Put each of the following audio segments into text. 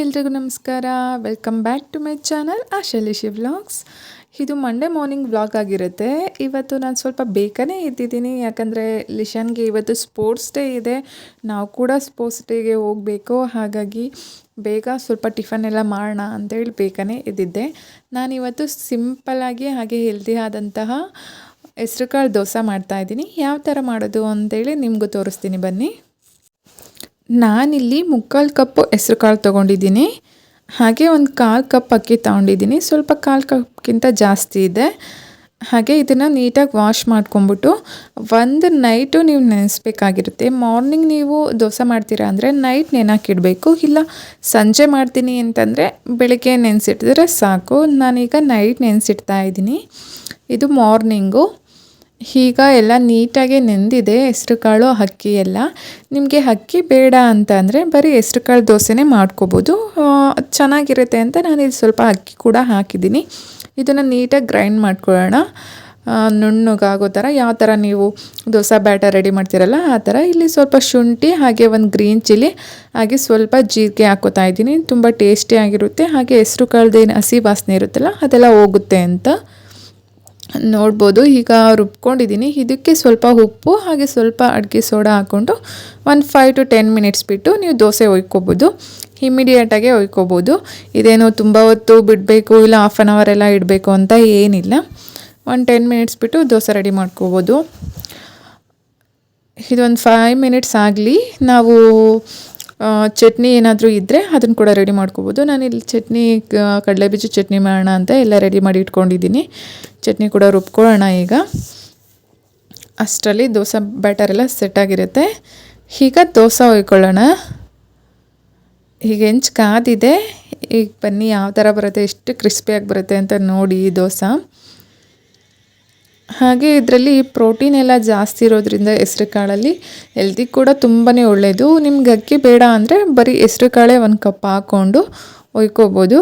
ಎಲ್ರಿಗೂ ನಮಸ್ಕಾರ. Welcome back to my channel Ashalishi vlogs. ಇದು ಮಂಡೇ ಮಾರ್ನಿಂಗ್ ವ್ಲಾಗ್ ಆಗಿರುತ್ತೆ. ಇವತ್ತು ನಾನು ಸ್ವಲ್ಪ ಬೇಗನೆ ಎದ್ದಿದ್ದೀನಿ, ಯಾಕಂದರೆ ಲಿಶಾನ್ಗೆ ಇವತ್ತು ಸ್ಪೋರ್ಟ್ಸ್ ಡೇ ಇದೆ. ನಾವು ಕೂಡ ಸ್ಪೋರ್ಟ್ಸ್ ಡೇಗೆ ಹೋಗಬೇಕು. ಹಾಗಾಗಿ ಬೇಗ ಸ್ವಲ್ಪ ಟಿಫನ್ ಎಲ್ಲ ಮಾಡೋಣ ಅಂತೇಳಿ ಬೇಗನೆ ಎದ್ದಿದ್ದೆ. ನಾನಿವತ್ತು ಸಿಂಪಲ್ಲಾಗಿ ಹಾಗೆ ಹೆಲ್ದಿ ಆದಂತಹ ಹೆಸ್ರುಕಾಳು ದೋಸೆ ಮಾಡ್ತಾಯಿದ್ದೀನಿ. ಯಾವ ಥರ ಮಾಡೋದು ಅಂತೇಳಿ ನಿಮಗೂ ತೋರಿಸ್ತೀನಿ ಬನ್ನಿ. ನಾನಿಲ್ಲಿ 3/4 ಕಪ್ಪು ಹೆಸ್ರು ಕಾಳು ತೊಗೊಂಡಿದ್ದೀನಿ. ಹಾಗೆ ಒಂದು 1/4 ಕಪ್ ಅಕ್ಕಿ ತೊಗೊಂಡಿದ್ದೀನಿ. ಸ್ವಲ್ಪ 1/4 ಕಪ್ಗಿಂತ ಜಾಸ್ತಿ ಇದೆ. ಹಾಗೆ ಇದನ್ನು ನೀಟಾಗಿ ವಾಶ್ ಮಾಡ್ಕೊಂಬಿಟ್ಟು ಒಂದು ನೈಟು ನೀವು ನೆನೆಸ್ಬೇಕಾಗಿರುತ್ತೆ. ಮಾರ್ನಿಂಗ್ ನೀವು ದೋಸೆ ಮಾಡ್ತೀರಾ ಅಂದರೆ ನೈಟ್ ನೆನೆಹಾಕಿಡಬೇಕು. ಇಲ್ಲ ಸಂಜೆ ಮಾಡ್ತೀನಿ ಅಂತಂದರೆ ಬೆಳಗ್ಗೆ ನೆನೆಸಿಟ್ಟಿದ್ರೆ ಸಾಕು. ನಾನೀಗ ನೈಟ್ ನೆನೆಸಿಡ್ತಾ ಇದ್ದೀನಿ. ಇದು ಮಾರ್ನಿಂಗು. ಈಗ ಎಲ್ಲ ನೀಟಾಗಿ ನೆಂದಿದೆ ಹೆಸ್ರು ಕಾಳು ಅಕ್ಕಿ ಎಲ್ಲ. ನಿಮಗೆ ಅಕ್ಕಿ ಬೇಡ ಅಂತ ಅಂದರೆ ಬರೀ ಹೆಸ್ರು ಕಾಳು ದೋಸೆನೇ ಮಾಡ್ಕೋಬೋದು, ಚೆನ್ನಾಗಿರುತ್ತೆ ಅಂತ ನಾನಿಲ್ಲಿ ಸ್ವಲ್ಪ ಅಕ್ಕಿ ಕೂಡ ಹಾಕಿದ್ದೀನಿ. ಇದನ್ನು ನೀಟಾಗಿ ಗ್ರೈಂಡ್ ಮಾಡ್ಕೊಳ್ಳೋಣ, ನುಣ್ಣಗಾಗೋ ಥರ. ಯಾವ ಥರ ನೀವು ದೋಸೆ ಬ್ಯಾಟರ್ ರೆಡಿ ಮಾಡ್ತೀರಲ್ಲ ಆ ಥರ. ಇಲ್ಲಿ ಸ್ವಲ್ಪ ಶುಂಠಿ, ಹಾಗೆ ಒಂದು ಗ್ರೀನ್ ಚಿಲ್ಲಿ, ಹಾಗೆ ಸ್ವಲ್ಪ ಜೀರಿಗೆ ಹಾಕೋತಾ ಇದ್ದೀನಿ. ತುಂಬ ಟೇಸ್ಟಿಯಾಗಿರುತ್ತೆ. ಹಾಗೆ ಹೆಸ್ರು ಕಾಳ್ದೇನು ಹಸಿ ವಾಸನೆ ಇರುತ್ತಲ್ಲ ಅದೆಲ್ಲ ಹೋಗುತ್ತೆ ಅಂತ ನೋಡ್ಬೋದು. ಈಗ ರುಬ್ಕೊಂಡಿದ್ದೀನಿ. ಇದಕ್ಕೆ ಸ್ವಲ್ಪ ಉಪ್ಪು ಹಾಗೆ ಸ್ವಲ್ಪ ಅಡುಗೆ ಸೋಡಾ ಹಾಕ್ಕೊಂಡು ಒಂದು 5 to 10 ಮಿನಿಟ್ಸ್ ಬಿಟ್ಟು ನೀವು ದೋಸೆ ಒಯ್ಕೋಬೋದು. ಇಮಿಡಿಯೇಟಾಗೆ ಒಯ್ಕೋಬೋದು. ಇದೇನು ತುಂಬ ಹೊತ್ತು ಬಿಡಬೇಕು ಇಲ್ಲ ಹಾಫ್ ಆನ್ ಅವರ್ ಎಲ್ಲ ಇಡಬೇಕು ಅಂತ ಏನಿಲ್ಲ. ಒಂದು 10 ಮಿನಿಟ್ಸ್ ಬಿಟ್ಟು ದೋಸೆ ರೆಡಿ ಮಾಡ್ಕೋಬೋದು. ಇದೊಂದು 5 ಮಿನಿಟ್ಸ್ ಆಗಲಿ. ನಾವು ಚಟ್ನಿ ಏನಾದರೂ ಇದ್ದರೆ ಅದನ್ನು ಕೂಡ ರೆಡಿ ಮಾಡ್ಕೋಬೋದು. ನಾನಿಲ್ಲಿ ಚಟ್ನಿ ಕಡಲೆಬೀಜ ಚಟ್ನಿ ಮಾಡೋಣ ಅಂತ ಎಲ್ಲ ರೆಡಿ ಮಾಡಿ ಇಟ್ಕೊಂಡಿದ್ದೀನಿ. ಚಟ್ನಿ ಕೂಡ ರುಬ್ಕೊಳ್ಳೋಣ ಈಗ. ಅಷ್ಟರಲ್ಲಿ ದೋಸೆ ಬ್ಯಾಟರೆಲ್ಲ ಸೆಟ್ಟಾಗಿರುತ್ತೆ. ಈಗ ದೋಸೆ ಹೊಯ್ಕೊಳ್ಳೋಣ. ಈಗ ಹೆಂಚು ಕಾದಿದೆ. ಈಗ ಬನ್ನಿ ಯಾವ ಥರ ಬರುತ್ತೆ, ಎಷ್ಟು ಕ್ರಿಸ್ಪಿಯಾಗಿ ಬರುತ್ತೆ ಅಂತ ನೋಡಿ ಈ ದೋಸೆ. ಹಾಗೆ ಇದರಲ್ಲಿ ಪ್ರೋಟೀನ್ ಎಲ್ಲ ಜಾಸ್ತಿ ಇರೋದ್ರಿಂದ ಹೆಸ್ರು ಕಾಳಲ್ಲಿ ಹೆಲ್ದಿ ಕೂಡ ತುಂಬಾ ಒಳ್ಳೆಯದು. ನಿಮ್ಗೆ ಅಕ್ಕಿ ಬೇಡ ಅಂದರೆ ಬರೀ ಹೆಸ್ರು ಕಾಳೇ 1 ಕಪ್ ಹಾಕ್ಕೊಂಡು ಒಯ್ಕೋಬೋದು.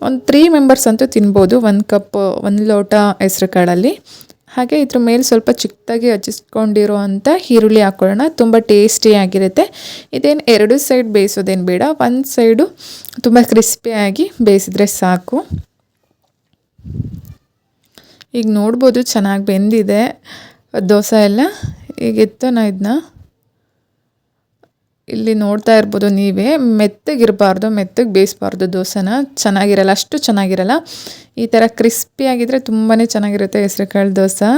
ಒಂದು 3 ಮೆಂಬರ್ಸ್ ಅಂತೂ ತಿನ್ಬೋದು 1 ಲೋಟ ಹೆಸ್ರು ಕಾಳಲ್ಲಿ. ಹಾಗೆ ಇದ್ರ ಮೇಲೆ ಸ್ವಲ್ಪ ಚಿಕ್ಕದಾಗಿ ಹಚ್ಚಿಸ್ಕೊಂಡಿರೋ ಅಂಥ ಈರುಳ್ಳಿ ಹಾಕ್ಕೊಳ್ಳೋಣ. ತುಂಬ ಟೇಸ್ಟಿಯಾಗಿರುತ್ತೆ. ಇದೇನು 2 ಸೈಡ್ ಬೇಯಿಸೋದೇನು ಬೇಡ, ಒಂದು ಸೈಡು ತುಂಬ ಕ್ರಿಸ್ಪಿಯಾಗಿ ಬೇಯಿಸಿದ್ರೆ ಸಾಕು. ಈಗ ನೋಡ್ಬೋದು ಚೆನ್ನಾಗಿ ಬೆಂದಿದೆ ದೋಸೆ ಎಲ್ಲ. ಈಗ ಎತ್ತೋಣ ಇದನ್ನ. ಇಲ್ಲಿ ನೋಡ್ತಾ ಇರ್ಬೋದು ನೀವೇ, ಮೆತ್ತಗೆ ಬೇಯಿಸಬಾರ್ದು ದೋಸೆನ. ಚೆನ್ನಾಗಿರಲ್ಲ, ಅಷ್ಟು ಚೆನ್ನಾಗಿರಲ್ಲ. ಈ ಥರ ಕ್ರಿಸ್ಪಿಯಾಗಿದ್ದರೆ ತುಂಬಾ ಚೆನ್ನಾಗಿರುತ್ತೆ ಹೆಸ್ರು ಕಾಳು ದೋಸೆ.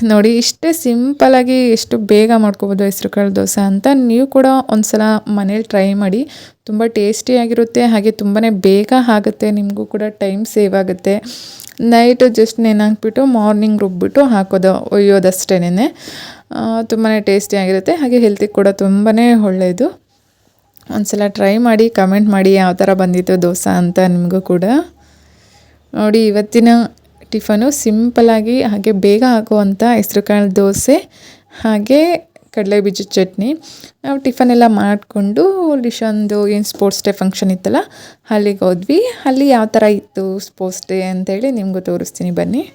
ನೋಡಿ, ಇಷ್ಟೇ ಸಿಂಪಲಾಗಿ ಎಷ್ಟು ಬೇಗ ಮಾಡ್ಕೋಬೋದು ಹೆಸ್ರು ಕಾಳು ದೋಸೆ ಅಂತ. ನೀವು ಕೂಡ ಒಂದ್ಸಲ ಮನೇಲಿ ಟ್ರೈ ಮಾಡಿ. ತುಂಬ ಟೇಸ್ಟಿಯಾಗಿರುತ್ತೆ. ಹಾಗೆ ತುಂಬಾ ಬೇಗ ಆಗುತ್ತೆ. ನಿಮಗೂ ಕೂಡ ಟೈಮ್ ಸೇವ್ ಆಗುತ್ತೆ. ನೈಟು ಜಸ್ಟ್ ನೆನೆಹಾಕ್ಬಿಟ್ಟು ಮಾರ್ನಿಂಗ್ ರುಬ್ಬಿಟ್ಟು ಒಯ್ಯೋದಷ್ಟೇನೆ. ತುಂಬಾ ಟೇಸ್ಟಿಯಾಗಿರುತ್ತೆ. ಹಾಗೆ ಹೆಲ್ತಿಗೆ ಕೂಡ ತುಂಬಾ ಒಳ್ಳೆಯದು. ಒಂದ್ಸಲ ಟ್ರೈ ಮಾಡಿ, ಕಮೆಂಟ್ ಮಾಡಿ ಯಾವ ಥರ ಬಂದಿತ್ತು ದೋಸೆ ಅಂತ ನಿಮಗೂ ಕೂಡ. ನೋಡಿ, ಇವತ್ತಿನ ಟಿಫನು ಸಿಂಪಲಾಗಿ ಹಾಗೆ ಬೇಗ ಆಗುವಂಥ ಹೆಸ್ರು ಕಾಳು ದೋಸೆ ಹಾಗೆ ಕಡಲೆಬೀಜ ಚಟ್ನಿ. ನಾವು ಟಿಫನ್ ಎಲ್ಲ ಮಾಡಿಕೊಂಡು ಲಿಶಾನ್ದು ಏನು ಸ್ಪೋರ್ಟ್ಸ್ ಡೇ ಫಂಕ್ಷನ್ ಇತ್ತಲ್ಲ ಅಲ್ಲಿಗೆ ಹೋದ್ವಿ. ಅಲ್ಲಿ ಯಾವ ಥರ ಇತ್ತು ಸ್ಪೋರ್ಟ್ಸ್ ಡೇ ಅಂತೇಳಿ ನಿಮಗೂ ತೋರಿಸ್ತೀನಿ ಬನ್ನಿ.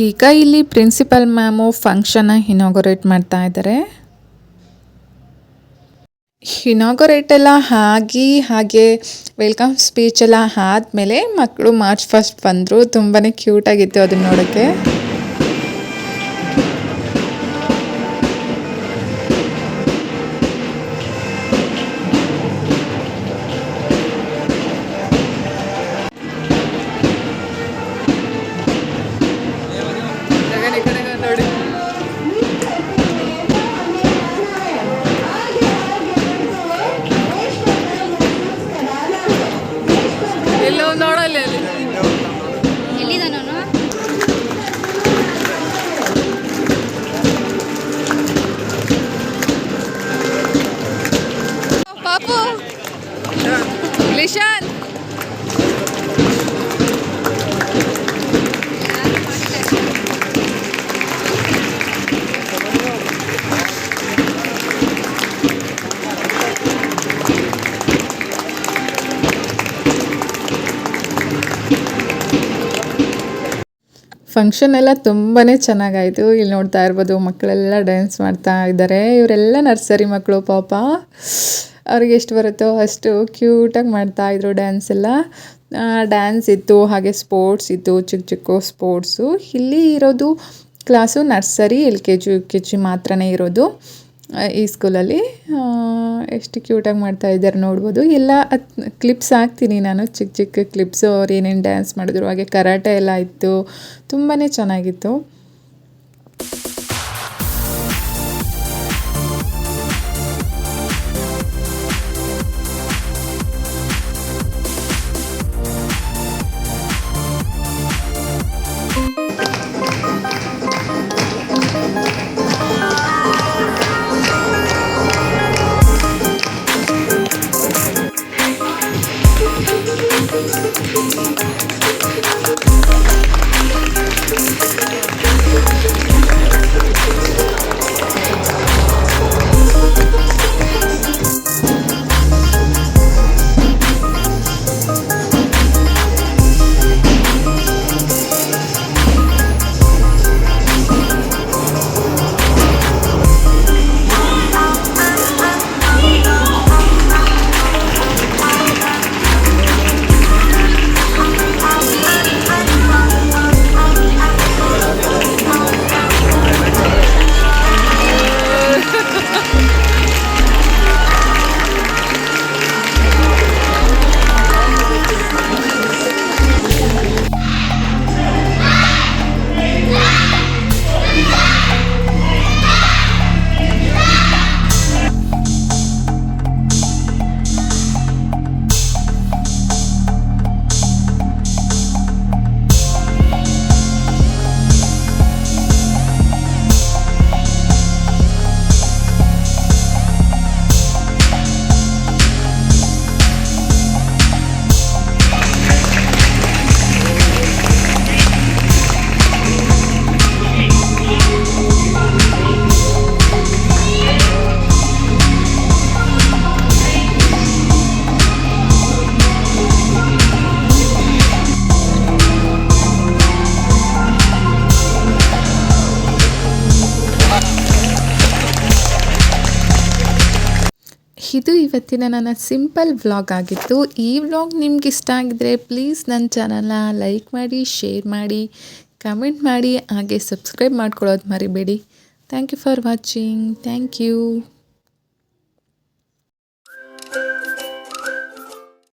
ಈಗ ಇಲ್ಲಿ ಪ್ರಿನ್ಸಿಪಲ್ ಮ್ಯಾಮು ಫಂಕ್ಷನ್ನ ಇನಾಗರೇಟ್ ಮಾಡ್ತಾ ಇದ್ದಾರೆ. ಇನಾಗರೇಟ್ ಎಲ್ಲ ಆಗಿ ಹಾಗೆ ವೆಲ್ಕಮ್ ಸ್ಪೀಚ್ ಎಲ್ಲ ಆದಮೇಲೆ ಮಕ್ಕಳು ಮಾರ್ಚ್ ಫಸ್ಟ್ ಬಂದರು. ತುಂಬಾ ಕ್ಯೂಟಾಗಿತ್ತು ಅದನ್ನ ನೋಡೋಕ್ಕೆ. ನಿಶಾಂತ್ ಫಂಕ್ಷನ್ ಎಲ್ಲ ತುಂಬಾ ಚೆನ್ನಾಗಾಯಿತು. ಇಲ್ಲಿ ನೋಡ್ತಾ ಇರ್ಬೋದು ಮಕ್ಕಳೆಲ್ಲ ಡ್ಯಾನ್ಸ್ ಮಾಡ್ತಾ ಇದ್ದಾರೆ. ಇವರೆಲ್ಲ ನರ್ಸರಿ ಮಕ್ಕಳು ಪಾಪ. ಅವ್ರಿಗೆ ಎಷ್ಟು ಬರುತ್ತೋ ಅಷ್ಟು ಕ್ಯೂಟಾಗಿ ಮಾಡ್ತಾಯಿದ್ರು ಡ್ಯಾನ್ಸ್ ಎಲ್ಲ. ಡ್ಯಾನ್ಸ್ ಇತ್ತು, ಹಾಗೆ ಸ್ಪೋರ್ಟ್ಸ್ ಇತ್ತು, ಚಿಕ್ಕ ಚಿಕ್ಕ ಸ್ಪೋರ್ಟ್ಸು. ಇಲ್ಲಿ ಇರೋದು ಕ್ಲಾಸು ನರ್ಸರಿ LKG UKG ಮಾತ್ರನೇ ಇರೋದು ಈ ಸ್ಕೂಲಲ್ಲಿ. ಎಷ್ಟು ಕ್ಯೂಟಾಗಿ ಮಾಡ್ತಾ ಇದ್ದಾರೆ ನೋಡ್ಬೋದು. ಎಲ್ಲ ಕ್ಲಿಪ್ಸ್ ಹಾಕ್ತೀನಿ ನಾನು, ಚಿಕ್ಕ ಚಿಕ್ಕ ಕ್ಲಿಪ್ಸು ಅವ್ರು ಏನೇನು ಡ್ಯಾನ್ಸ್ ಮಾಡಿದ್ರು. ಹಾಗೆ ಕರಾಟೆ ಎಲ್ಲ ಇತ್ತು, ತುಂಬಾ ಚೆನ್ನಾಗಿತ್ತು. ಇದು ಇವತ್ತಿನ ನನ್ನ ಸಿಂಪಲ್ ವ್ಲಾಗ್ ಆಗಿತ್ತು. ಈ ವ್ಲಾಗ್ ನಿಮ್ಗೆ ಇಷ್ಟ ಆಗಿದ್ರೆ ಪ್ಲೀಸ್ ನನ್ನ ಚಾನಲ್ನ ಲೈಕ್ ಮಾಡಿ, ಶೇರ್ ಮಾಡಿ, ಕಮೆಂಟ್ ಮಾಡಿ, ಹಾಗೆ ಸಬ್ಸ್ಕ್ರೈಬ್ ಮಾಡ್ಕೊಳ್ಳೋದು ಮರಿಬೇಡಿ. Thank you for watching. Thank you.